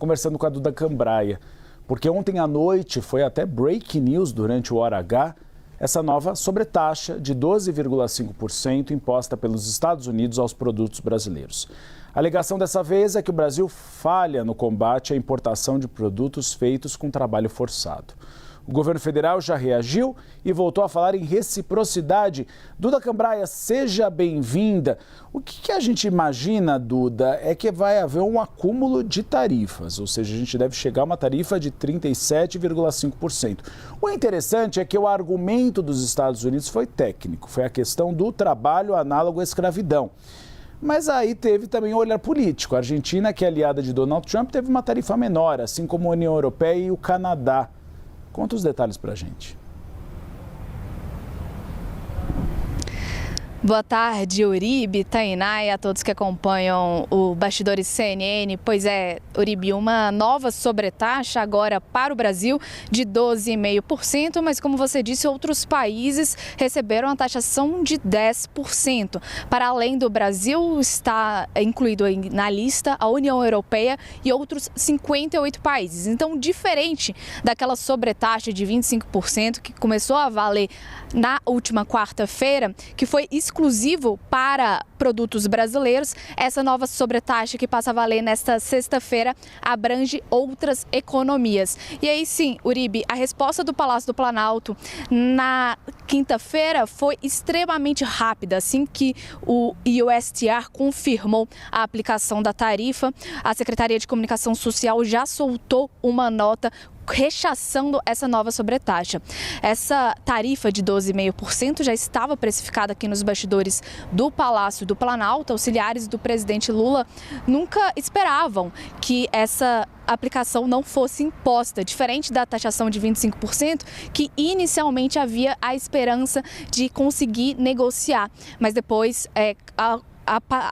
Conversando com a Duda Cambraia, porque ontem à noite foi até breaking news durante o Hora H, essa nova sobretaxa de 12,5% imposta pelos Estados Unidos aos produtos brasileiros. A alegação dessa vez é que o Brasil falha no combate à importação de produtos feitos com trabalho forçado. O governo federal já reagiu e voltou a falar em reciprocidade. Duda Cambraia, seja bem-vinda. O que a gente imagina, Duda, é que vai haver um acúmulo de tarifas, ou seja, a gente deve chegar a uma tarifa de 37,5%. O interessante é que o argumento dos Estados Unidos foi técnico, foi a questão do trabalho análogo à escravidão. Mas aí teve também o olhar político. A Argentina, que é aliada de Donald Trump, teve uma tarifa menor, assim como a União Europeia e o Canadá. Conta os detalhes pra gente. Boa tarde, Uribe, Tainá e a todos que acompanham o Bastidores CNN. Pois é, Uribe, uma nova sobretaxa agora para o Brasil de 12,5%, mas como você disse, outros países receberam a taxação de 10%. Para além do Brasil, está incluído na lista a União Europeia e outros 58 países. Então, diferente daquela sobretaxa de 25% que começou a valer na última quarta-feira, que foi exclusivo para produtos brasileiros, essa nova sobretaxa que passa a valer nesta sexta-feira abrange outras economias. E aí sim, Uribe, a resposta do Palácio do Planalto na quinta-feira foi extremamente rápida. Assim que o USTR confirmou a aplicação da tarifa, a Secretaria de Comunicação Social já soltou uma nota rechaçando essa nova sobretaxa. Essa tarifa de 12,5% já estava precificada aqui nos bastidores do Palácio do Planalto. Auxiliares do presidente Lula nunca esperavam que essa aplicação não fosse imposta, diferente da taxação de 25%, que inicialmente havia a esperança de conseguir negociar, mas depois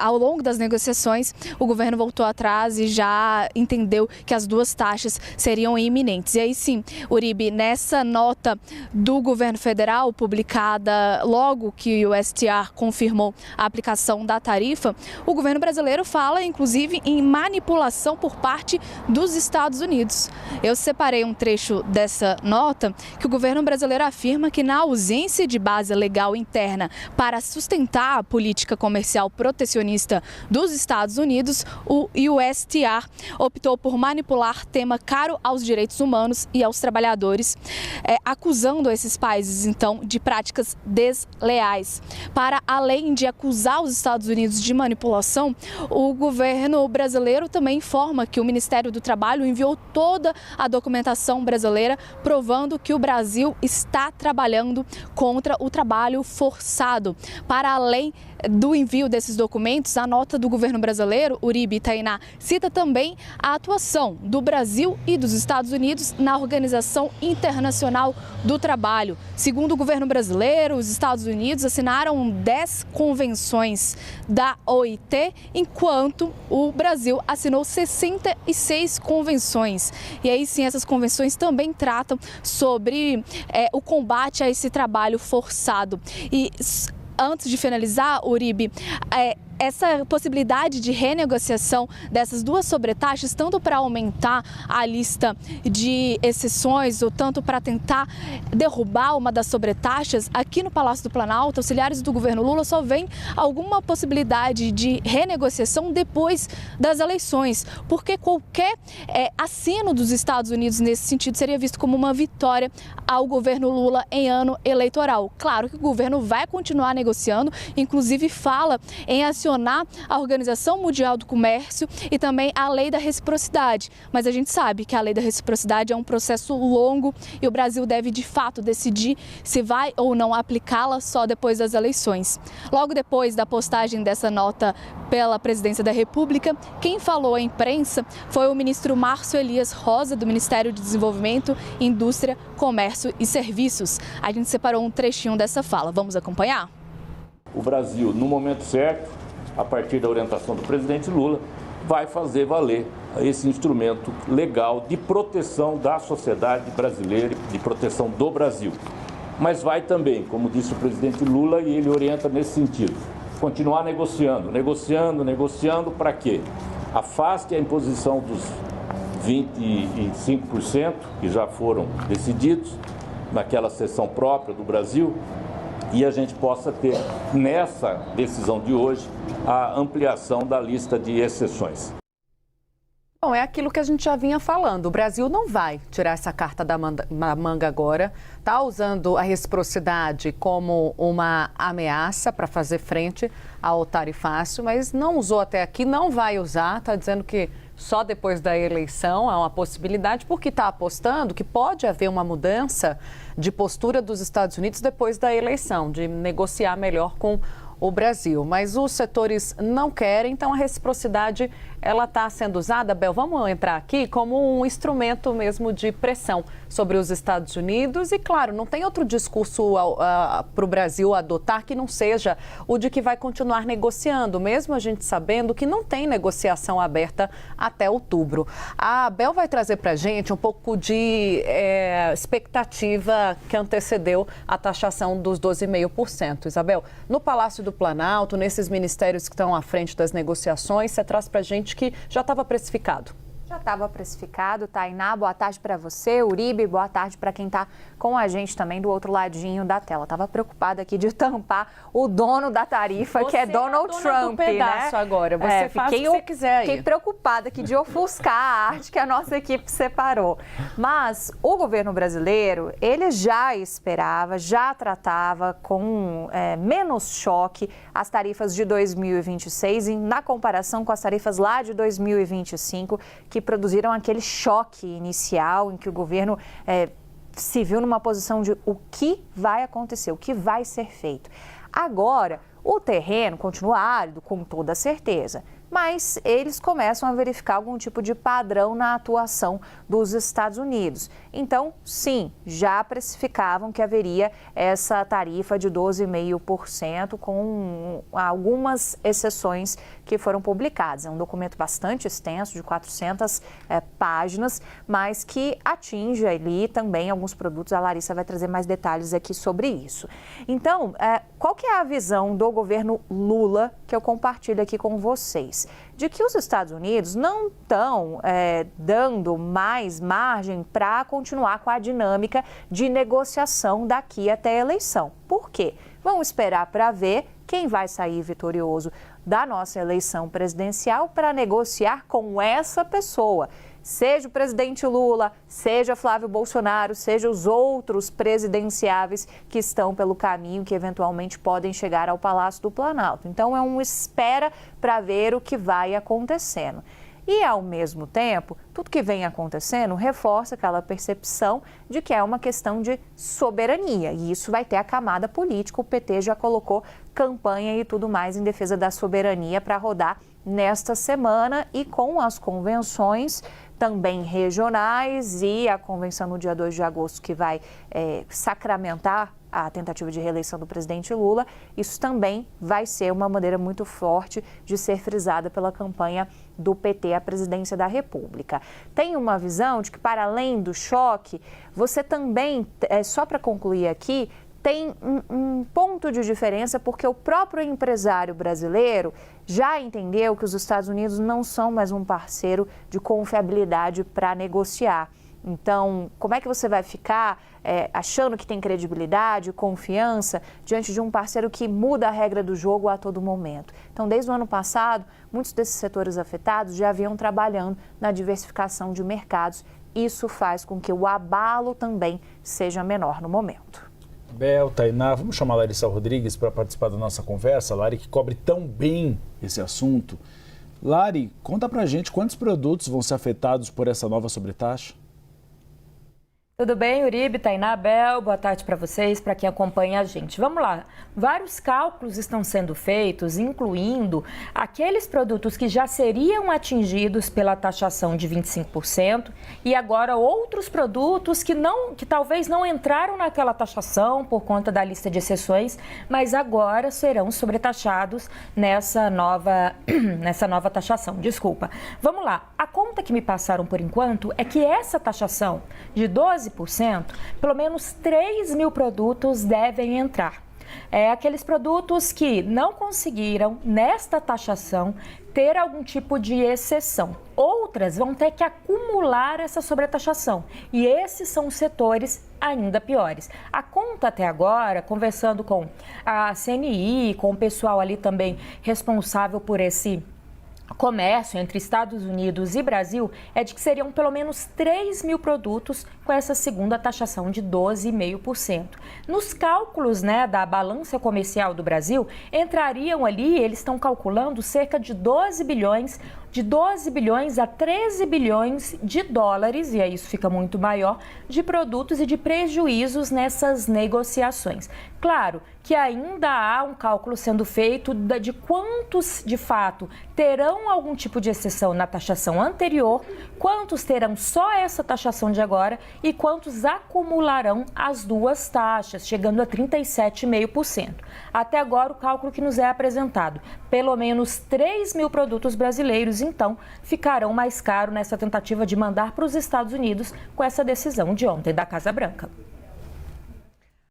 ao longo das negociações, o governo voltou atrás e já entendeu que as duas taxas seriam iminentes. E aí sim, Uribe, nessa nota do governo federal, publicada logo que o STR confirmou a aplicação da tarifa, o governo brasileiro fala, inclusive, em manipulação por parte dos Estados Unidos. Eu separei um trecho dessa nota que o governo brasileiro afirma que, na ausência de base legal interna para sustentar a política comercial protecionista dos Estados Unidos, o USTR optou por manipular tema caro aos direitos humanos e aos trabalhadores, acusando esses países, então, de práticas desleais. Para além de acusar os Estados Unidos de manipulação, o governo brasileiro também informa que o Ministério do Trabalho enviou toda a documentação brasileira, provando que o Brasil está trabalhando contra o trabalho forçado. Para além do envio desses documentos, a nota do governo brasileiro, Uribe e Tainá, cita também a atuação do Brasil e dos Estados Unidos na Organização Internacional do Trabalho. Segundo o governo brasileiro, os Estados Unidos assinaram 10 convenções da OIT, enquanto o Brasil assinou 66 convenções. E aí sim, essas convenções também tratam sobre o combate a esse trabalho forçado. E antes de finalizar, Uribe, essa possibilidade de renegociação dessas duas sobretaxas, tanto para aumentar a lista de exceções ou tanto para tentar derrubar uma das sobretaxas, aqui no Palácio do Planalto, auxiliares do governo Lula só veem alguma possibilidade de renegociação depois das eleições, porque qualquer assino dos Estados Unidos nesse sentido seria visto como uma vitória ao governo Lula em ano eleitoral. Claro que o governo vai continuar negociando, inclusive fala em acionar a Organização Mundial do Comércio e também a Lei da Reciprocidade. Mas a gente sabe que a Lei da Reciprocidade é um processo longo e o Brasil deve, de fato, decidir se vai ou não aplicá-la só depois das eleições. Logo depois da postagem dessa nota pela Presidência da República, quem falou à imprensa foi o ministro Márcio Elias Rosa, do Ministério de Desenvolvimento, Indústria, Comércio e Serviços. A gente separou um trechinho dessa fala. Vamos acompanhar? O Brasil, no momento certo, a partir da orientação do presidente Lula, vai fazer valer esse instrumento legal de proteção da sociedade brasileira, de proteção do Brasil. Mas vai também, como disse o presidente Lula, e ele orienta nesse sentido, continuar negociando para quê? Afaste a imposição dos 25% que já foram decididos naquela sessão própria do Brasil, e a gente possa ter, nessa decisão de hoje, a ampliação da lista de exceções. Bom, é aquilo que a gente já vinha falando. O Brasil não vai tirar essa carta da manga agora. Está usando a reciprocidade como uma ameaça para fazer frente ao tarifácio, mas não usou até aqui, não vai usar. Está dizendo que só depois da eleição há uma possibilidade, porque está apostando que pode haver uma mudança de postura dos Estados Unidos depois da eleição, de negociar melhor com o Brasil. Mas os setores não querem, então a reciprocidade ela está sendo usada, Bel, vamos entrar aqui como um instrumento mesmo de pressão sobre os Estados Unidos e, claro, não tem outro discurso para o Brasil adotar que não seja o de que vai continuar negociando, mesmo a gente sabendo que não tem negociação aberta até outubro. A Bel vai trazer para a gente um pouco de expectativa que antecedeu a taxação dos 12,5%. Isabel, no Palácio do Planalto, nesses ministérios que estão à frente das negociações, você traz para a gente que já estava precificado. Já estava precificado, Tainá, boa tarde para você, Uribe, boa tarde para quem está com a gente também do outro ladinho da tela. Estava preocupada aqui de tampar o dono da tarifa, que é Donald Trump, do pedaço, né? Agora, você faz o que você quiser aí. Fiquei preocupada aqui de ofuscar a arte que a nossa equipe separou. Mas o governo brasileiro, ele já esperava, já tratava com menos choque as tarifas de 2026 na comparação com as tarifas lá de 2025, que produziram aquele choque inicial em que o governo se viu numa posição de o que vai acontecer, o que vai ser feito. Agora, o terreno continua árido, com toda certeza, mas eles começam a verificar algum tipo de padrão na atuação dos Estados Unidos. Então, sim, já precificavam que haveria essa tarifa de 12,5% com algumas exceções que foram publicadas. É um documento bastante extenso, de 400 páginas, mas que atinge ali também alguns produtos. A Larissa vai trazer mais detalhes aqui sobre isso. Então, qual que é a visão do governo Lula que eu compartilho aqui com vocês? De que os Estados Unidos não estão dando mais margem para continuar com a dinâmica de negociação daqui até a eleição. Por quê? Vamos esperar para ver quem vai sair vitorioso da nossa eleição presidencial para negociar com essa pessoa. Seja o presidente Lula, seja Flávio Bolsonaro, seja os outros presidenciáveis que estão pelo caminho, que eventualmente podem chegar ao Palácio do Planalto. Então, é um espera para ver o que vai acontecendo. E, ao mesmo tempo, tudo que vem acontecendo reforça aquela percepção de que é uma questão de soberania. E isso vai ter a camada política. O PT já colocou campanha e tudo mais em defesa da soberania para rodar nesta semana e com as convenções também regionais e a convenção no dia 2 de agosto que vai sacramentar a tentativa de reeleição do presidente Lula, isso também vai ser uma maneira muito forte de ser frisada pela campanha do PT à presidência da República. Tem uma visão de que, para além do choque, você também, só para concluir aqui, tem um ponto de diferença, porque o próprio empresário brasileiro já entendeu que os Estados Unidos não são mais um parceiro de confiabilidade para negociar. Então, como é que você vai ficar achando que tem credibilidade, confiança, diante de um parceiro que muda a regra do jogo a todo momento? Então, desde o ano passado, muitos desses setores afetados já vinham trabalhando na diversificação de mercados. Isso faz com que o abalo também seja menor no momento. Bel, Tainá, vamos chamar a Larissa Rodrigues para participar da nossa conversa. Lari, que cobre tão bem esse assunto. Lari, conta pra gente quantos produtos vão ser afetados por essa nova sobretaxa? Tudo bem, Uribe, Tainá, Bel, boa tarde para vocês, para quem acompanha a gente. Vamos lá, vários cálculos estão sendo feitos, incluindo aqueles produtos que já seriam atingidos pela taxação de 25% e agora outros produtos que talvez não entraram naquela taxação por conta da lista de exceções, mas agora serão sobretaxados nessa nova taxação. Desculpa. Vamos lá, a conta que me passaram por enquanto é que essa taxação de 12%, pelo menos 3 mil produtos devem entrar. Aqueles produtos que não conseguiram, nesta taxação, ter algum tipo de exceção. Outras vão ter que acumular essa sobretaxação. E esses são os setores ainda piores. A conta até agora, conversando com a CNI, com o pessoal ali também responsável por esse comércio entre Estados Unidos e Brasil, é de que seriam pelo menos 3 mil produtos com essa segunda taxação de 12,5%. Nos cálculos, da balança comercial do Brasil, entrariam ali, eles estão calculando cerca de 12 bilhões a 13 bilhões de dólares, e aí isso fica muito maior, de produtos e de prejuízos nessas negociações. Claro que ainda há um cálculo sendo feito de quantos, de fato, terão algum tipo de exceção na taxação anterior, quantos terão só essa taxação de agora e quantos acumularão as duas taxas, chegando a 37,5%. Até agora, o cálculo que nos é apresentado, pelo menos 3 mil produtos brasileiros, então, ficarão mais caros nessa tentativa de mandar para os Estados Unidos com essa decisão de ontem da Casa Branca.